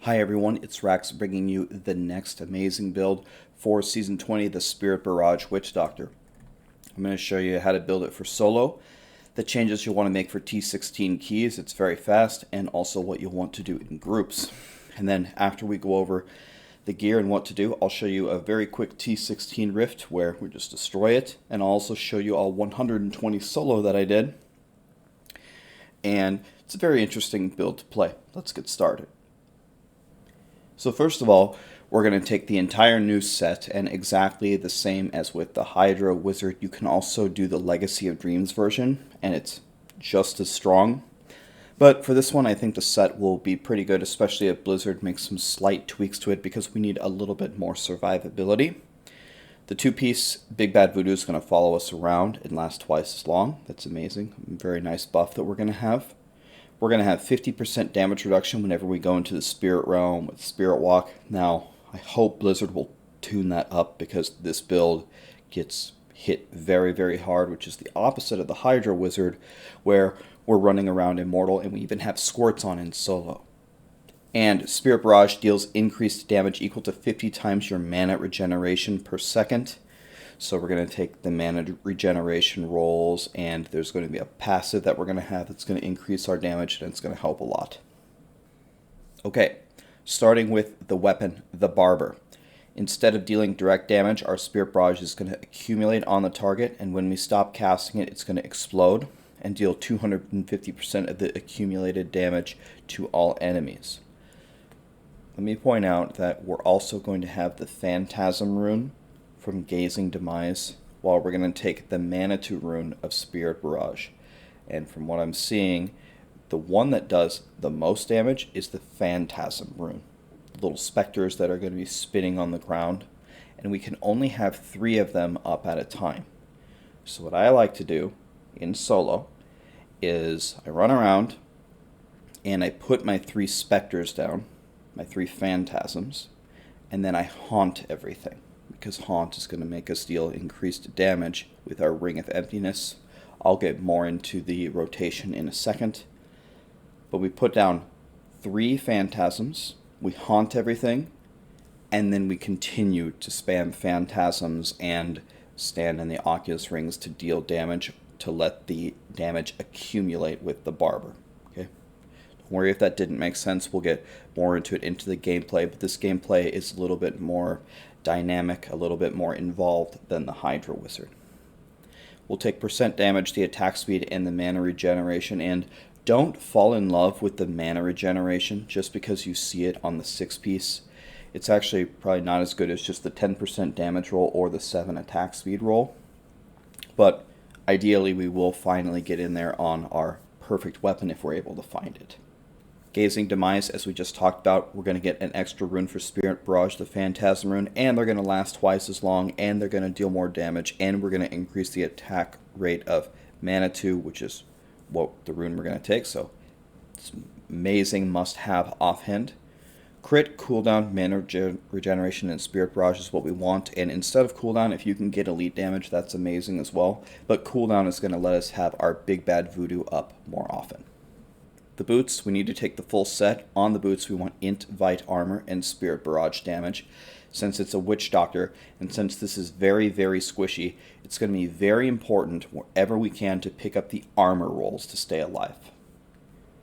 Hi everyone, it's Rax bringing you the next amazing build for Season 20, the Spirit Barrage Witch Doctor. I'm going to show you how to build it for solo, the changes you'll want to make for T16 keys, it's very fast, and also what you'll want to do in groups. And then after we go over the gear and what to do, I'll show you a very quick T16 Rift where we just destroy it, and I'll also show you all 120 solo that I did. And it's a very interesting build to play. Let's get started. So first of all, we're going to take the entire new set, and exactly the same as with the Hydra Wizard, you can also do the Legacy of Dreams version, and it's just as strong. But for this one, I think the set will be pretty good, especially if Blizzard makes some slight tweaks to it, because we need a little bit more survivability. The two-piece Big Bad Voodoo is going to follow us around and last twice as long. That's amazing. Very nice buff that we're going to have. We're going to have 50% damage reduction whenever we go into the Spirit Realm with Spirit Walk. Now, I hope Blizzard will tune that up, because this build gets hit very, very hard, which is the opposite of the Hydra Wizard, where we're running around immortal and we even have squirts on in solo. And Spirit Barrage deals increased damage equal to 50 times your mana regeneration per second. So we're going to take the mana regeneration rolls, and there's going to be a passive that we're going to have that's going to increase our damage, and it's going to help a lot. Okay, starting with the weapon, the Barber. Instead of dealing direct damage, our Spirit Barrage is going to accumulate on the target, and when we stop casting it, it's going to explode and deal 250% of the accumulated damage to all enemies. Let me point out that we're also going to have the Phantasm rune from Gazing Demise, while we're going to take the Manitou rune of Spirit Barrage. And from what I'm seeing, the one that does the most damage is the Phantasm rune. The little specters that are going to be spinning on the ground. And we can only have 3 of them up at a time. So what I like to do in solo is I run around and I put my 3 specters down, my 3 phantasms, and then I haunt everything, because haunt is going to make us deal increased damage with our Ring of Emptiness. I'll get more into the rotation in a second. But we put down 3 phantasms, we haunt everything, and then we continue to spam phantasms and stand in the Oculus rings to deal damage, to let the damage accumulate with the Barber. Okay? Don't worry if that didn't make sense. We'll get more into it into the gameplay, but this gameplay is a little bit more dynamic, a little bit more involved than the Hydra Wizard. We'll take percent damage, the attack speed, and the mana regeneration, and don't fall in love with the mana regeneration just because you see it on the 6-piece. It's actually probably not as good as just the 10% damage roll or the 7 attack speed roll, but ideally we will finally get in there on our perfect weapon if we're able to find it. Gazing Demise, as we just talked about, we're going to get an extra rune for Spirit Barrage, the Phantasm rune, and they're going to last twice as long, and they're going to deal more damage, and we're going to increase the attack rate of Manitou, which is what the rune we're going to take, so it's amazing must-have offhand. Crit, cooldown, mana regeneration, and Spirit Barrage is what we want, and instead of cooldown, if you can get elite damage, that's amazing as well, but cooldown is going to let us have our Big Bad Voodoo up more often. The boots, we need to take the full set. On the boots, we want Int, Vite Armor, and Spirit Barrage damage. Since it's a Witch Doctor, and since this is very, very squishy, it's going to be very important wherever we can to pick up the armor rolls to stay alive.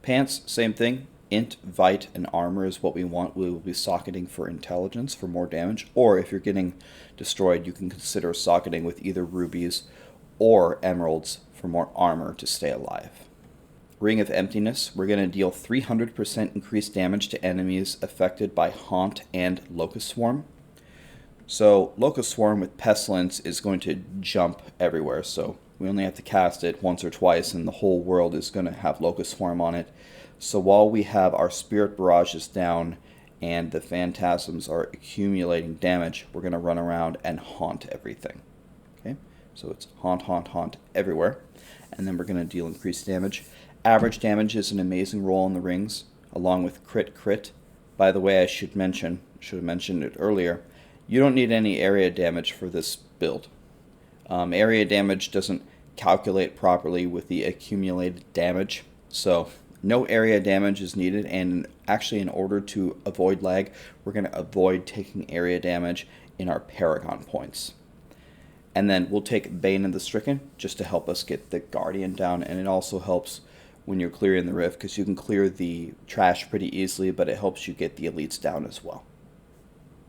Pants, same thing. Int, Vite, and Armor is what we want. We will be socketing for Intelligence for more damage, or if you're getting destroyed, you can consider socketing with either rubies or emeralds for more armor to stay alive. Ring of Emptiness, we're going to deal 300% increased damage to enemies affected by Haunt and Locust Swarm. So Locust Swarm with Pestilence is going to jump everywhere, so we only have to cast it once or twice and the whole world is going to have Locust Swarm on it. So while we have our Spirit Barrages down and the Phantasms are accumulating damage, we're going to run around and haunt everything. Okay, so it's haunt, haunt, haunt everywhere, and then we're going to deal increased damage. Average damage is an amazing roll on the rings, along with crit. By the way, I should have mentioned it earlier, you don't need any area damage for this build. Area damage doesn't calculate properly with the accumulated damage, so No area damage is needed, and actually in order to avoid lag, we're going to avoid taking area damage in our Paragon Points. And then we'll take Bane of the Stricken just to help us get the Guardian down, and it also helps when you're clearing the Rift because you can clear the trash pretty easily, but it helps you get the elites down as well.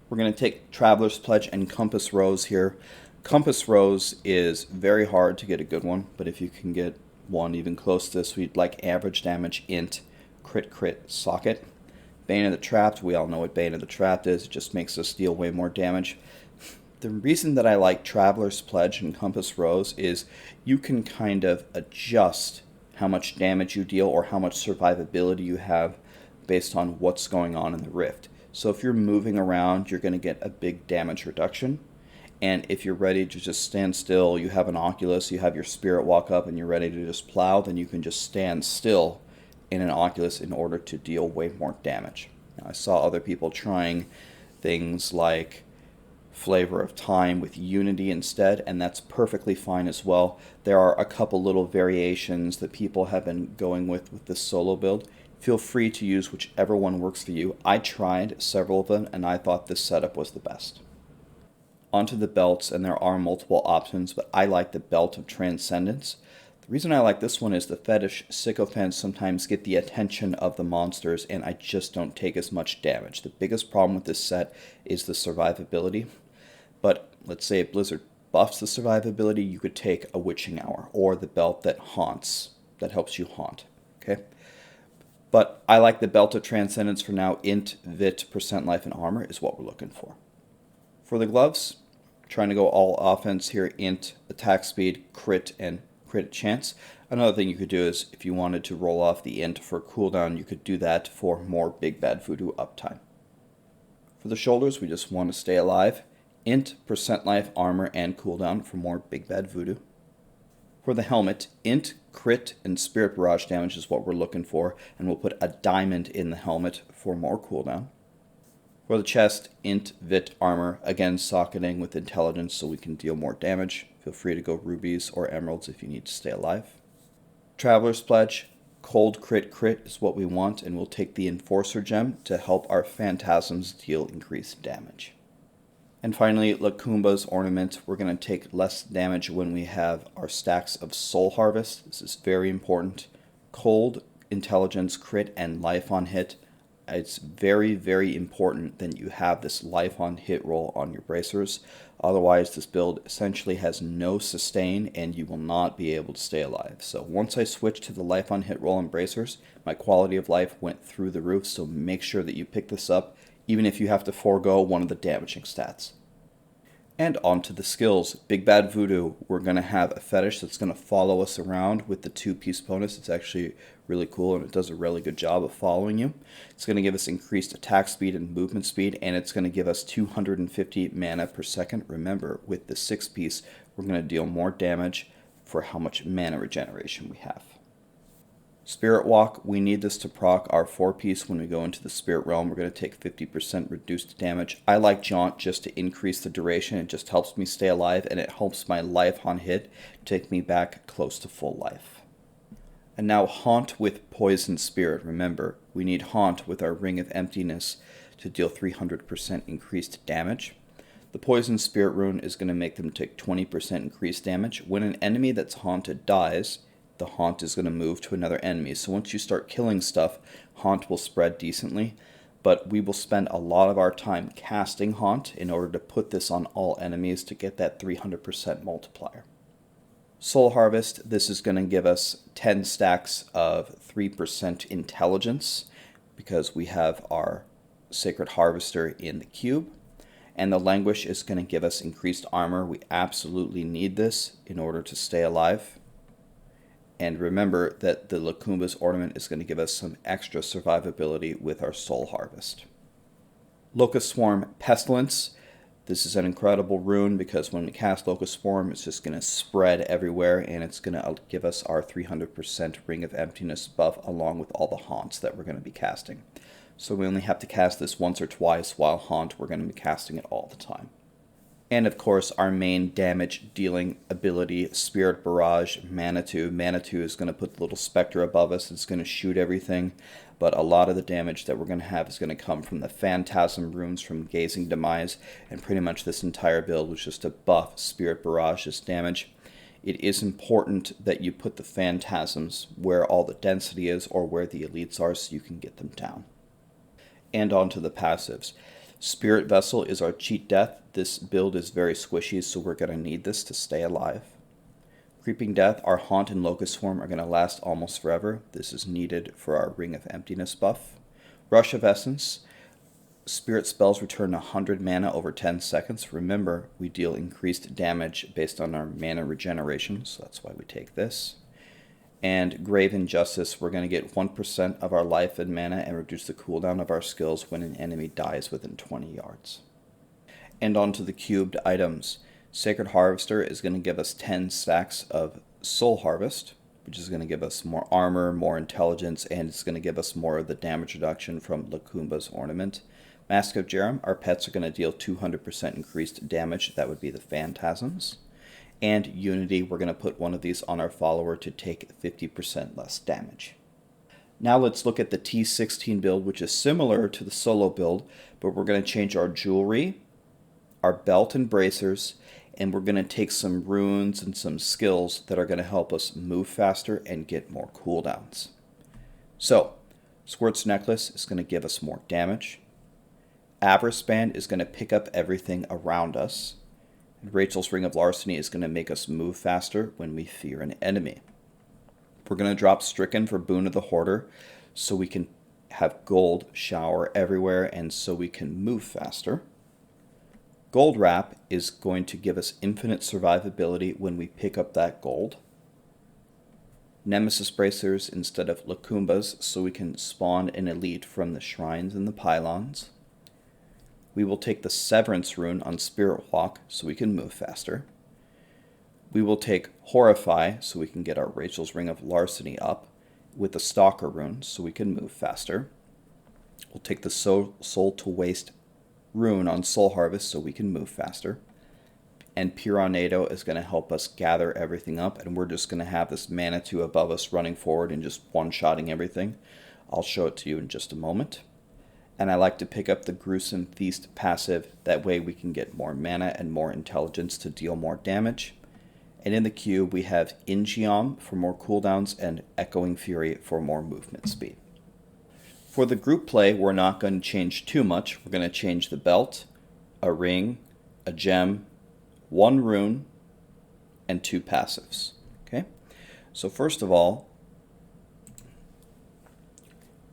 We're going to take Traveler's Pledge and Compass Rose here. Compass Rose is very hard to get a good one, but if you can get one even close to this, we'd like average damage, int, crit, socket. Bane of the Trapped, we all know what Bane of the Trapped is. It just makes us deal way more damage. The reason that I like Traveler's Pledge and Compass Rose is you can kind of adjust how much damage you deal or how much survivability you have based on what's going on in the Rift. So if you're moving around, you're going to get a big damage reduction. And if you're ready to just stand still, you have an Oculus, you have your Spirit walk up, and you're ready to just plow, then you can just stand still in an Oculus in order to deal way more damage. Now, I saw other people trying things like Flavor of Time with Unity instead, and that's perfectly fine as well. There are a couple little variations that people have been going with this solo build. Feel free to use whichever one works for you. I tried several of them, and I thought this setup was the best. Onto the belts, and there are multiple options, but I like the Belt of Transcendence. The reason I like this one is the fetish sycophants sometimes get the attention of the monsters, and I just don't take as much damage. The biggest problem with this set is the survivability. But let's say if Blizzard buffs the survivability, you could take a Witching Hour or the belt that haunts, that helps you haunt. Okay? But I like the Belt of Transcendence for now. Int, Vit, percent life, and armor is what we're looking for. For the gloves, trying to go all offense here. Int, attack speed, crit, and crit chance. Another thing you could do is if you wanted to roll off the int for cooldown, you could do that for more Big Bad Voodoo uptime. For the shoulders, we just want to stay alive. Int, percent life, armor, and cooldown for more Big Bad Voodoo. For the helmet, int, crit, and spirit barrage damage is what we're looking for, and we'll put a diamond in the helmet for more cooldown. For the chest, int, vit, armor, again socketing with intelligence so we can deal more damage. Feel free to go rubies or emeralds if you need to stay alive. Traveler's Pledge, cold crit is what we want, and we'll take the Enforcer gem to help our phantasms deal increased damage. And finally, Lakumba's Ornament. We're going to take less damage when we have our stacks of Soul Harvest. This is very important. Cold, intelligence, crit, and life on hit. It's very, very important that you have this life on hit roll on your bracers. Otherwise, this build essentially has no sustain and you will not be able to stay alive. So once I switched to the life on hit roll and bracers, my quality of life went through the roof. So make sure that you pick this up, even if you have to forego one of the damaging stats. And on to the skills. Big Bad Voodoo, we're going to have a fetish that's going to follow us around with the 2-piece bonus. It's actually really cool and it does a really good job of following you. It's going to give us increased attack speed and movement speed, and it's going to give us 250 mana per second. Remember, with the 6-piece, we're going to deal more damage for how much mana regeneration we have. Spirit Walk, we need this to proc our 4-piece when we go into the Spirit Realm. We're going to take 50% reduced damage. I like Jaunt just to increase the duration. It just helps me stay alive, and it helps my life on hit take me back close to full life. And now Haunt with Poison Spirit. Remember, we need Haunt with our Ring of Emptiness to deal 300% increased damage. The Poison Spirit rune is going to make them take 20% increased damage. When an enemy that's haunted dies, the haunt is going to move to another enemy. So once you start killing stuff, haunt will spread decently, but we will spend a lot of our time casting haunt in order to put this on all enemies to get that 300% multiplier. Soul Harvest, this is going to give us 10 stacks of 3% intelligence because we have our Sacred Harvester in the cube. And the Languish is going to give us increased armor. We absolutely need this in order to stay alive. And remember that the Lakumba's Ornament is going to give us some extra survivability with our Soul Harvest. Locust Swarm Pestilence. This is an incredible rune because when we cast Locust Swarm, it's just going to spread everywhere and it's going to give us our 300% Ring of Emptiness buff along with all the haunts that we're going to be casting. So we only have to cast this once or twice, while haunt we're going to be casting it all the time. And of course, our main damage dealing ability, Spirit Barrage, Manitou. Manitou is going to put the little specter above us. It's going to shoot everything. But a lot of the damage that we're going to have is going to come from the Phantasm runes from Gazing Demise. And pretty much this entire build was just to buff Spirit Barrage's damage. It is important that you put the Phantasms where all the density is or where the elites are so you can get them down. And on to the passives. Spirit Vessel is our cheat death. This build is very squishy, so we're going to need this to stay alive. Creeping Death, our Haunt and Locust form are going to last almost forever. This is needed for our Ring of Emptiness buff. Rush of Essence, Spirit spells return 100 mana over 10 seconds. Remember, we deal increased damage based on our mana regeneration, so that's why we take this. And Grave Injustice, we're going to get 1% of our life and mana and reduce the cooldown of our skills when an enemy dies within 20 yards. And on to the cubed items. Sacred Harvester is going to give us 10 stacks of Soul Harvest, which is going to give us more armor, more intelligence, and it's going to give us more of the damage reduction from Lakumba's Ornament. Mask of Jerem, our pets are going to deal 200% increased damage. That would be the Phantasms. And Unity, we're going to put one of these on our follower to take 50% less damage. Now let's look at the T16 build, which is similar to the solo build, but we're going to change our jewelry, our belt and bracers, and we're going to take some runes and some skills that are going to help us move faster and get more cooldowns. So, Squirt's Necklace is going to give us more damage. Avarice Band is going to pick up everything around us. Rachel's Ring of Larceny is going to make us move faster when we fear an enemy. We're going to drop Stricken for Boon of the Hoarder so we can have gold shower everywhere and so we can move faster. Gold Wrap is going to give us infinite survivability when we pick up that gold. Nemesis Bracers instead of Lakumbas so we can spawn an elite from the shrines and the pylons. We will take the Severance rune on Spirit Walk so we can move faster. We will take Horrify so we can get our Rachel's Ring of Larceny up with the Stalker rune so we can move faster. We'll take the Soul to Waste rune on Soul Harvest so we can move faster. And Piranado is going to help us gather everything up, and we're just going to have this Manitou above us running forward and just one-shotting everything. I'll show it to you in just a moment. And I like to pick up the Gruesome Feast passive. That way we can get more mana and more intelligence to deal more damage. And in the cube we have Ingeom for more cooldowns and Echoing Fury for more movement speed. For the group play, we're not going to change too much. We're going to change the belt, a ring, a gem, one rune, and 2 passives. Okay? So first of all,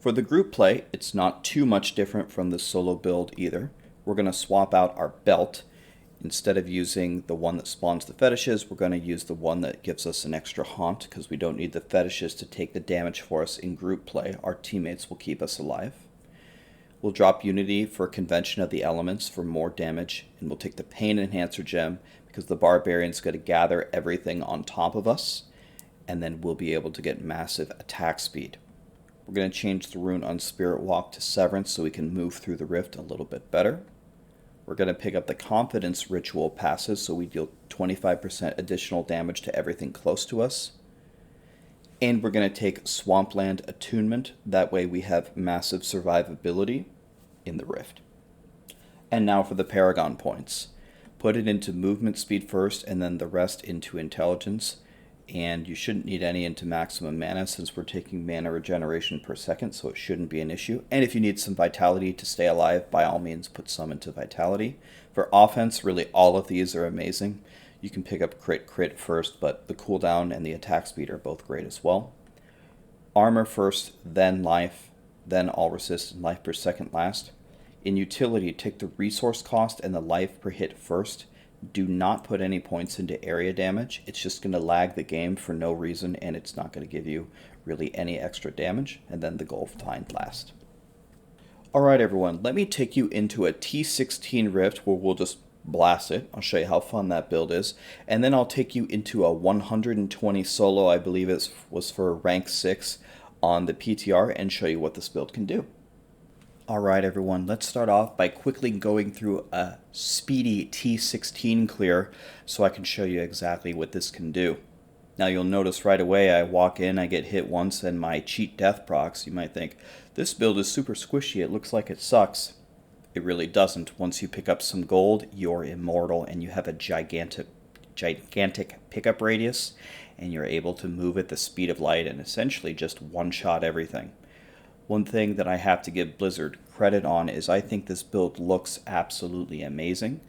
for the group play, it's not too much different from the solo build either. We're going to swap out our belt. Instead of using the one that spawns the fetishes, we're going to use the one that gives us an extra haunt because we don't need the fetishes to take the damage for us in group play. Our teammates will keep us alive. We'll drop Unity for Convention of the Elements for more damage, and we'll take the Pain Enhancer gem because the Barbarian's going to gather everything on top of us, and then we'll be able to get massive attack speed. We're going to change the rune on Spirit Walk to Severance so we can move through the rift a little bit better. We're going to pick up the Confidence Ritual passive so we deal 25% additional damage to everything close to us. And we're going to take Swampland Attunement. That way we have massive survivability in the rift. And now for the Paragon Points. Put it into movement speed first and then the rest into intelligence. And you shouldn't need any into maximum mana since we're taking mana regeneration per second, so it shouldn't be an issue. And if you need some vitality to stay alive, by all means put some into vitality. For offense, really all of these are amazing. You can pick up crit first, but the cooldown and the attack speed are both great as well. Armor first, then life, then all resist and life per second last. In utility, take the resource cost and the life per hit first. Do not put any points into area damage. It's just going to lag the game for no reason, and it's not going to give you really any extra damage. And then the goal find last. Alright everyone, let me take you into a T16 Rift where we'll just blast it. I'll show you how fun that build is. And then I'll take you into a 120 solo, I believe it was for rank 6 on the PTR, and show you what this build can do. Alright everyone, let's start off by quickly going through a speedy T16 clear so I can show you exactly what this can do. Now you'll notice right away I walk in, I get hit once, and my cheat death procs. You might think, this build is super squishy, it looks like it sucks. It really doesn't. Once you pick up some gold, you're immortal and you have a gigantic pickup radius, and you're able to move at the speed of light and essentially just one-shot everything. One thing that I have to give Blizzard credit on is I think this build looks absolutely amazing.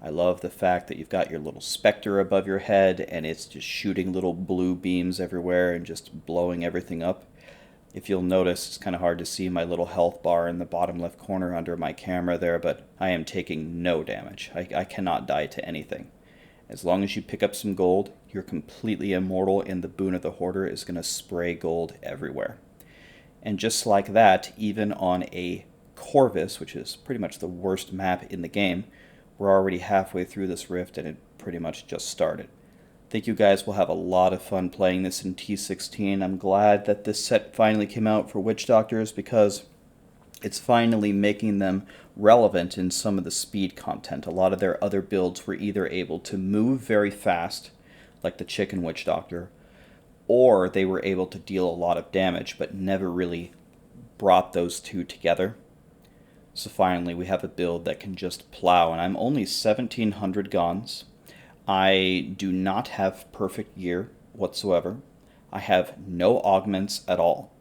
I love the fact that you've got your little specter above your head and it's just shooting little blue beams everywhere and just blowing everything up. If you'll notice, it's kind of hard to see my little health bar in the bottom left corner under my camera there, but I am taking no damage. I cannot die to anything. As long as you pick up some gold, you're completely immortal and the Boon of the Hoarder is going to spray gold everywhere. And just like that, even on a Corvus, which is pretty much the worst map in the game, we're already halfway through this rift and it pretty much just started. I think you guys will have a lot of fun playing this in T16. I'm glad that this set finally came out for Witch Doctors because it's finally making them relevant in some of the speed content. A lot of their other builds were either able to move very fast, like the Chicken Witch Doctor, or they were able to deal a lot of damage, but never really brought those two together. So finally, we have a build that can just plow, and I'm only 1700 guns. I do not have perfect gear whatsoever. I have no augments at all.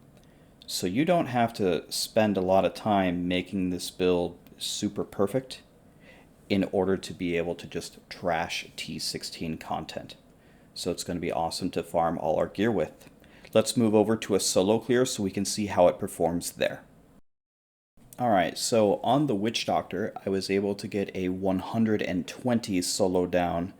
So you don't have to spend a lot of time making this build super perfect in order to be able to just trash T16 content. So it's going to be awesome to farm all our gear with. Let's move over to a solo clear so we can see how it performs there. Alright, so on the Witch Doctor, I was able to get a 120 solo down,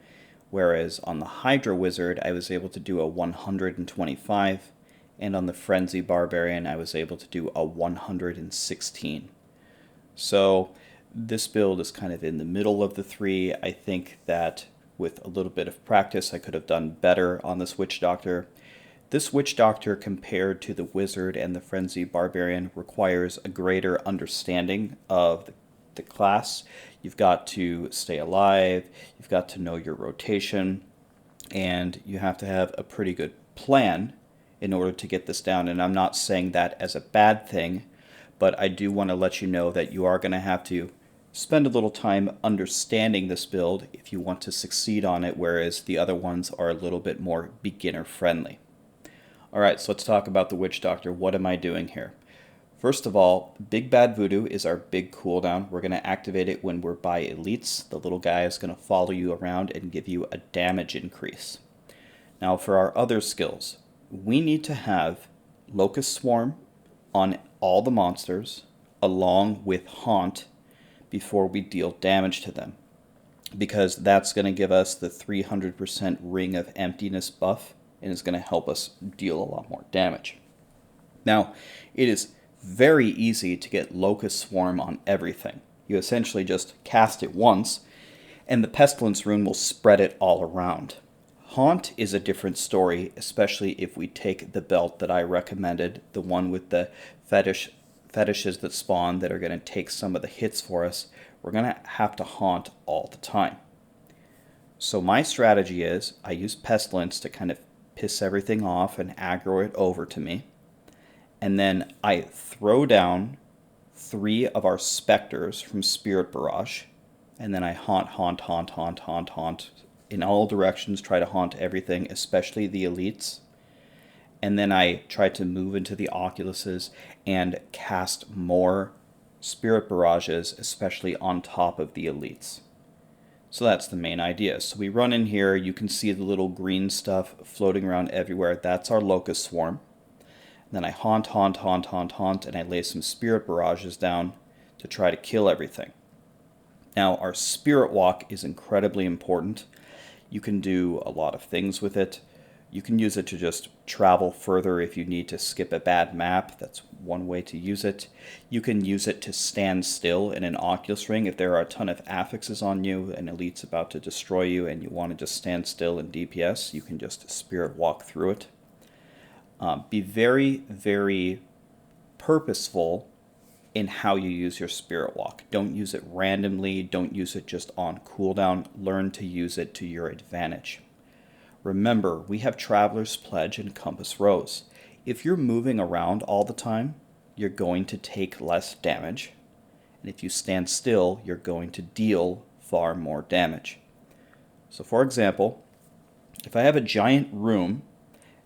whereas on the Hydra Wizard, I was able to do a 125, and on the Frenzy Barbarian, I was able to do a 116. So this build is kind of in the middle of the three. I think that with a little bit of practice, I could have done better on this Witch Doctor. This Witch Doctor, compared to the Wizard and the Frenzy Barbarian, requires a greater understanding of the class. You've got to stay alive, you've got to know your rotation, and you have to have a pretty good plan in order to get this down. And I'm not saying that as a bad thing, but I do want to let you know that you are going to have to spend a little time understanding this build if you want to succeed on it, whereas the other ones are a little bit more beginner friendly. Alright, so let's talk about the Witch Doctor. What am I doing here? First of all, Big Bad Voodoo is our big cooldown. We're going to activate it when we're by elites. The little guy is going to follow you around and give you a damage increase. Now for our other skills, we need to have Locust Swarm on all the monsters along with Haunt before we deal damage to them, because that's going to give us the 300% Ring of Emptiness buff and is going to help us deal a lot more damage. Now, it is very easy to get Locust Swarm on everything. You essentially just cast it once and the Pestilence rune will spread it all around. Haunt is a different story, especially if we take the belt that I recommended, the one with the fetishes that spawn that are going to take some of the hits for us. We're going to have to haunt all the time. So my strategy is I use Pestilence to kind of piss everything off and aggro it over to me. And then I throw down 3 of our specters from Spirit Barrage. And then I haunt in all directions, try to haunt everything, especially the elites. And then I try to move into the Oculuses and cast more Spirit Barrages, especially on top of the elites. So that's the main idea. So we run in here, you can see the little green stuff floating around everywhere. That's our Locust Swarm. And then I haunt, and I lay some Spirit Barrages down to try to kill everything. Now our Spirit Walk is incredibly important. You can do a lot of things with it. You can use it to just travel further if you need to skip a bad map. That's one way to use it. You can use it to stand still in an Oculus Ring if there are a ton of affixes on you, an elite's about to destroy you, and you want to just stand still in DPS. You can just Spirit Walk through it. Be very, very purposeful in how you use your Spirit Walk. Don't use it randomly, don't use it just on cooldown. Learn to use it to your advantage. Remember, we have Traveler's Pledge and Compass Rose. If you're moving around all the time, you're going to take less damage. And if you stand still, you're going to deal far more damage. So for example, if I have a giant room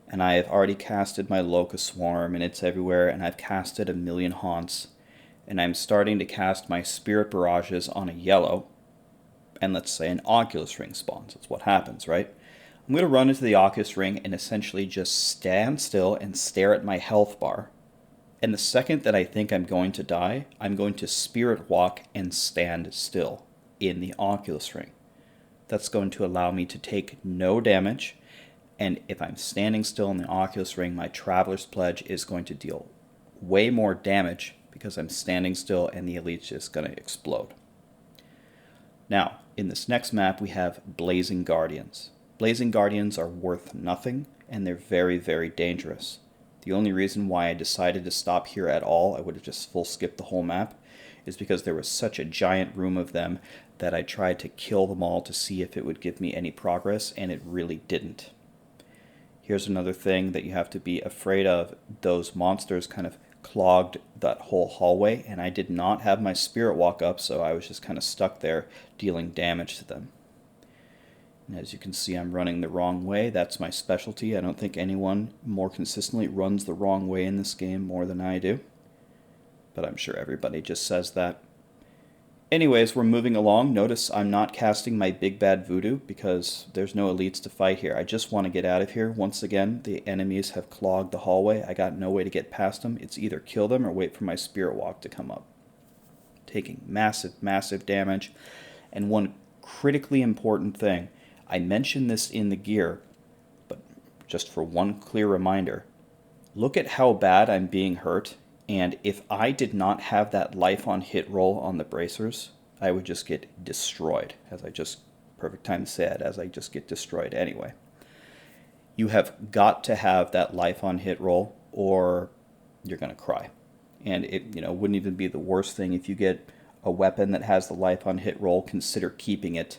and I have already casted my Locust Swarm and it's everywhere, and I've casted 1,000,000 haunts, and I'm starting to cast my Spirit Barrages on a yellow, and let's say an Oculus Ring spawns. That's what happens, right? I'm going to run into the Oculus Ring and essentially just stand still and stare at my health bar. And the second that I think I'm going to die, I'm going to Spirit Walk and stand still in the Oculus Ring. That's going to allow me to take no damage. And if I'm standing still in the Oculus Ring, my Traveler's Pledge is going to deal way more damage because I'm standing still and the Elite's just going to explode. Now, in this next map, we have Blazing Guardians. Blazing Guardians are worth nothing, and they're very, very dangerous. The only reason why I decided to stop here at all, I would have just full skipped the whole map, is because there was such a giant room of them that I tried to kill them all to see if it would give me any progress, and it really didn't. Here's another thing that you have to be afraid of. Those monsters kind of clogged that whole hallway, and I did not have my Spirit Walk up, so I was just kind of stuck there dealing damage to them. And as you can see, I'm running the wrong way. That's my specialty. I don't think anyone more consistently runs the wrong way in this game more than I do. But I'm sure everybody just says that. Anyways, we're moving along. Notice I'm not casting my Big Bad Voodoo because there's no elites to fight here. I just want to get out of here. Once again, the enemies have clogged the hallway. I got no way to get past them. It's either kill them or wait for my Spirit Walk to come up. Taking massive, massive damage. And one critically important thing, I mentioned this in the gear, but just for one clear reminder, look at how bad I'm being hurt, and if I did not have that life on hit roll on the bracers, I would just get destroyed, perfect time to say it, as I just get destroyed anyway. You have got to have that life on hit roll, or you're going to cry. And it wouldn't even be the worst thing if you get a weapon that has the life on hit roll, consider keeping it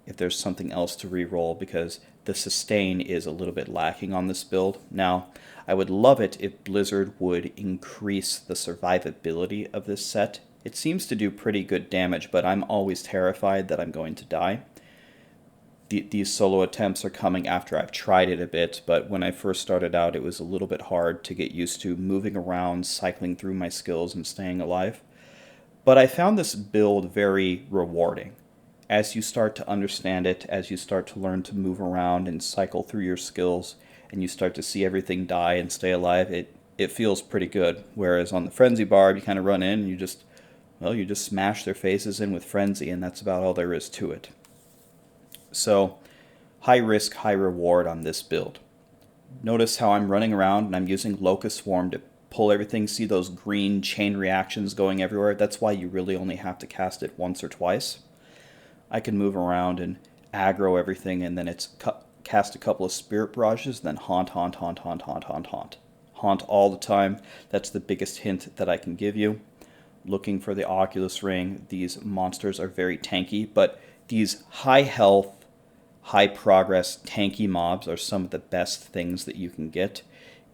if there's something else to re-roll, because the sustain is a little bit lacking on this build. Now, I would love it if Blizzard would increase the survivability of this set. It seems to do pretty good damage, but I'm always terrified that I'm going to die. These solo attempts are coming after I've tried it a bit, but when I first started out, it was a little bit hard to get used to moving around, cycling through my skills, and staying alive. But I found this build very rewarding. As you start to understand it, as you start to learn to move around and cycle through your skills, and you start to see everything die and stay alive, it feels pretty good. Whereas on the Frenzy Barb, you kind of run in and you just smash their faces in with Frenzy, and that's about all there is to it. So, high risk, high reward on this build. Notice how I'm running around and I'm using Locust Swarm to pull everything. See those green chain reactions going everywhere? That's why you really only have to cast it once or twice. I can move around and aggro everything, and then it's cast a couple of Spirit Barrages, then haunt all the time. That's the biggest hint that I can give you. Looking for the Oculus Ring. These monsters are very tanky, but these high health, high progress, tanky mobs are some of the best things that you can get.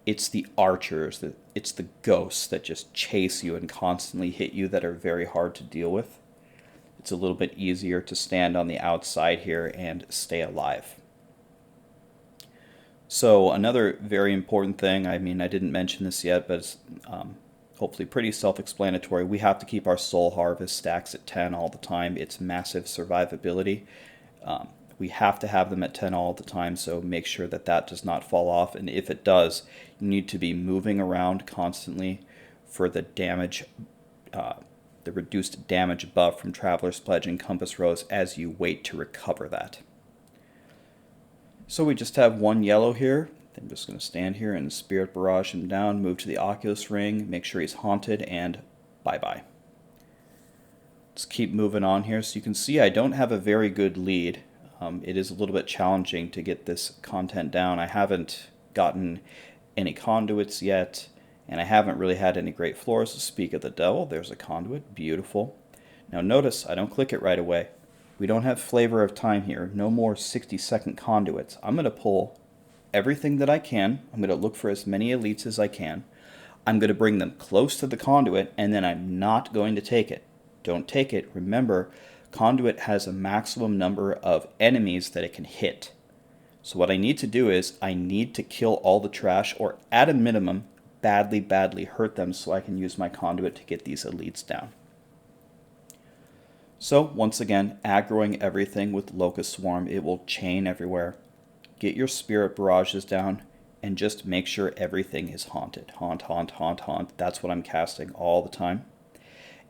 It's the archers, it's the ghosts that just chase you and constantly hit you that are very hard to deal with. It's a little bit easier to stand on the outside here and stay alive. So another very important thing, I didn't mention this yet, but it's hopefully pretty self-explanatory. We have to keep our Soul Harvest stacks at 10 all the time. It's massive survivability. We have to have them at 10 all the time, so make sure that that does not fall off. And if it does, you need to be moving around constantly for the damage, the reduced damage buff from Traveler's Pledge and Compass Rose as you wait to recover that. So we just have one yellow here. I'm just going to stand here and Spirit Barrage him down, move to the Oculus Ring, make sure he's haunted, and bye-bye. Let's keep moving on here. So you can see I don't have a very good lead. It is a little bit challenging to get this content down. I haven't gotten any conduits yet, And I haven't really had any great floors to speak of the devil. There's a conduit. Beautiful. Now notice, I don't click it right away. We don't have flavor of time here. No more 60-second conduits. I'm going to pull everything that I can. I'm going to look for as many elites as I can. I'm going to bring them close to the conduit, and then I'm not going to take it. Don't take it. Remember, conduit has a maximum number of enemies that it can hit. So what I need to do is I need to kill all the trash, or at a minimum, badly hurt them so I can use my conduit to get these elites down. So once again, aggroing everything with Locust Swarm, it will chain everywhere. Get your spirit barrages down and just make sure everything is haunted. Haunt, haunt, haunt, haunt. That's what I'm casting all the time.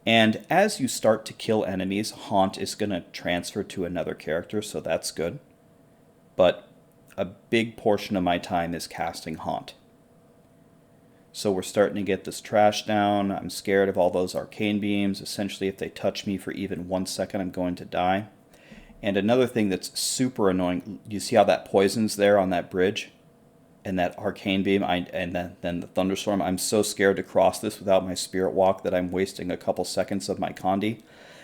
And as you start to kill enemies, haunt is going to transfer to another character, so that's good. But a big portion of my time is casting haunt. So we're starting to get this trash down. I'm scared of all those arcane beams. Essentially, if they touch me for even 1 second, I'm going to die. And another thing that's super annoying, you see how that poison's there on that bridge? And that arcane beam, and then the thunderstorm. I'm so scared to cross this without my spirit walk that I'm wasting a couple seconds of my condi.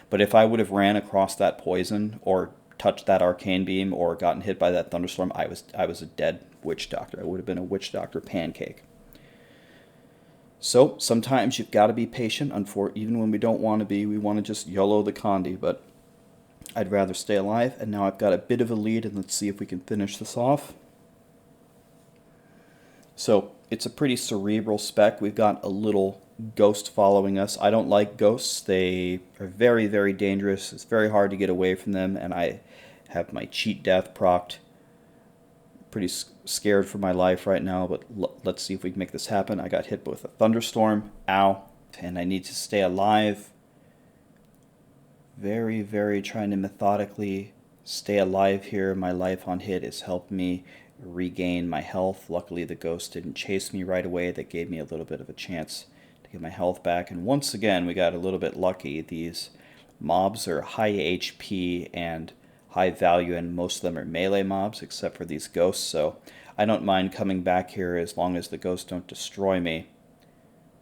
But if I would have ran across that poison or touched that arcane beam or gotten hit by that thunderstorm, I was a dead witch doctor. I would have been a witch doctor pancake. So sometimes you've got to be patient. Even when we don't want to be, we want to just YOLO the condi. But I'd rather stay alive. And now I've got a bit of a lead, and let's see if we can finish this off. So it's a pretty cerebral spec. We've got a little ghost following us. I don't like ghosts. They are very dangerous. It's very hard to get away from them, and I have my cheat death procced. Pretty scared for my life right now, but let's see if we can make this happen. I got hit with a thunderstorm. Ow. And I need to stay alive. Very trying to methodically stay alive here. My life on hit has helped me regain my health. Luckily, the ghost didn't chase me right away. That gave me a little bit of a chance to get my health back. And once again, we got a little bit lucky. These mobs are high HP and high value, and most of them are melee mobs except for these ghosts, so I don't mind coming back here as long as the ghosts don't destroy me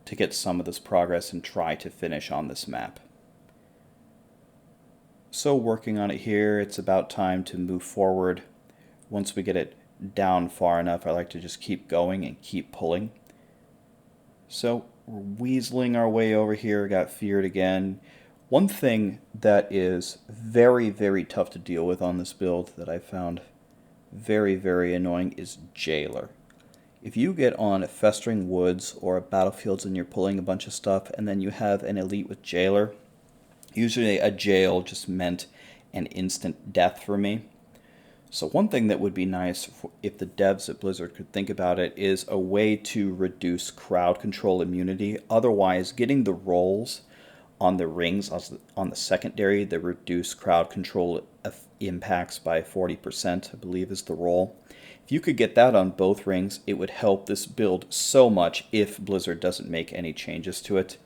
to get some of this progress and try to finish on this map. So working on it here, it's about time to move forward. Once we get it down far enough, I like to just keep going and keep pulling. So we're weaseling our way over here, got feared again. One thing that is very tough to deal with on this build that I found very annoying is Jailer. If you get on Festering Woods or Battlefields and you're pulling a bunch of stuff and then you have an elite with Jailer, usually a jail just meant an instant death for me. So one thing that would be nice if the devs at Blizzard could think about it is a way to reduce crowd control immunity. Otherwise, getting the rolls on the rings, on the secondary, the reduced crowd control impacts by 40%, I believe is the roll. If you could get that on both rings, it would help this build so much if Blizzard doesn't make any changes to it,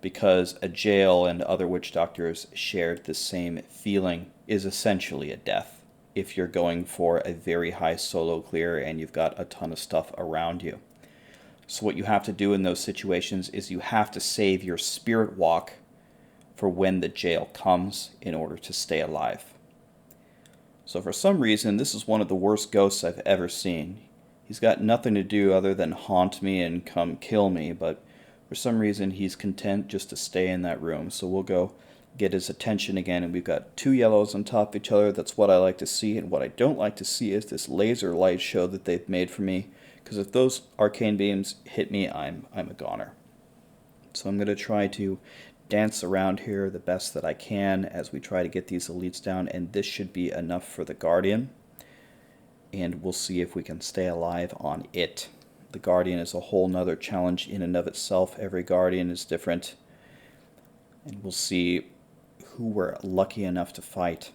because a jail and other witch doctors shared the same feeling is essentially a death if you're going for a very high solo clear and you've got a ton of stuff around you. So what you have to do in those situations is you have to save your spirit walk for when the jail comes in order to stay alive. So for some reason, this is one of the worst ghosts I've ever seen. He's got nothing to do other than haunt me and come kill me, but for some reason he's content just to stay in that room. So we'll go get his attention again, and we've got two yellows on top of each other. That's what I like to see, and what I don't like to see is this laser light show that they've made for me, because if those arcane beams hit me, I'm a goner. So I'm going to try to dance around here the best that I can as we try to get these elites down, and this should be enough for the Guardian, and we'll see if we can stay alive on it. The Guardian is a whole nother challenge in and of itself. Every Guardian is different, and we'll see who we're lucky enough to fight.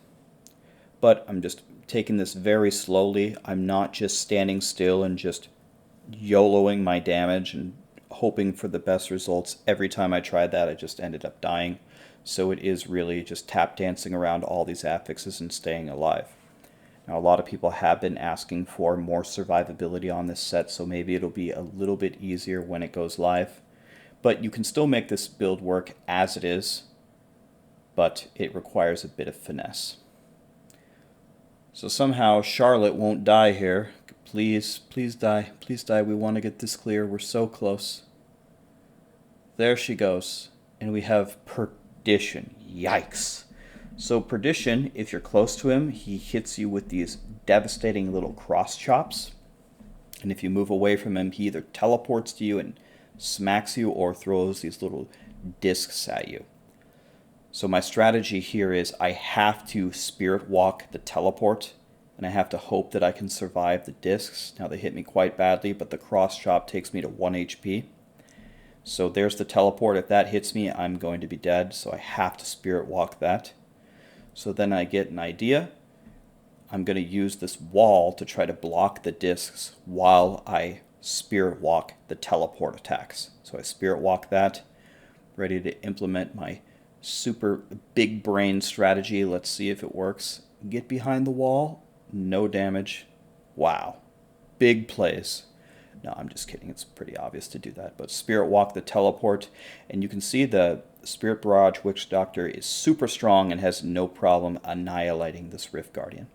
But I'm just taking this very slowly. I'm not just standing still and just YOLOing my damage and hoping for the best results. Every time I tried that, I just ended up dying. So it is really just tap dancing around all these affixes and staying alive. Now, a lot of people have been asking for more survivability on this set, so maybe it'll be a little bit easier when it goes live. But you can still make this build work as it is, but it requires a bit of finesse. So somehow Charlotte won't die here. Please, please die. Please die. We want to get this clear. We're so close. There she goes. And we have Perdition. Yikes. So Perdition, if you're close to him, he hits you with these devastating little cross chops. And if you move away from him, he either teleports to you and smacks you or throws these little discs at you. So my strategy here is I have to spirit walk the teleport, and I have to hope that I can survive the discs. Now they hit me quite badly, but the cross chop takes me to 1 HP. So there's the teleport. If that hits me, I'm going to be dead, so I have to spirit walk that. So then I get an idea. I'm going to use this wall to try to block the discs while I spirit walk the teleport attacks. So I spirit walk that, ready to implement my super big brain strategy. Let's see if it works. Get behind the wall. No damage. Wow. Big plays. No, I'm just kidding. It's pretty obvious to do that. But Spirit Walk the teleport. And you can see the Spirit Barrage Witch Doctor is super strong and has no problem annihilating this Rift Guardian.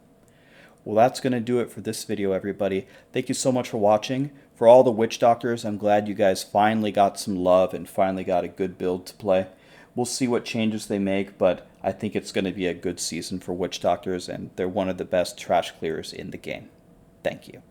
Well, that's going to do it for this video, everybody. Thank you so much for watching. For all the Witch Doctors, I'm glad you guys finally got some love and finally got a good build to play. We'll see what changes they make, but I think it's going to be a good season for Witch Doctors, and they're one of the best trash clearers in the game. Thank you.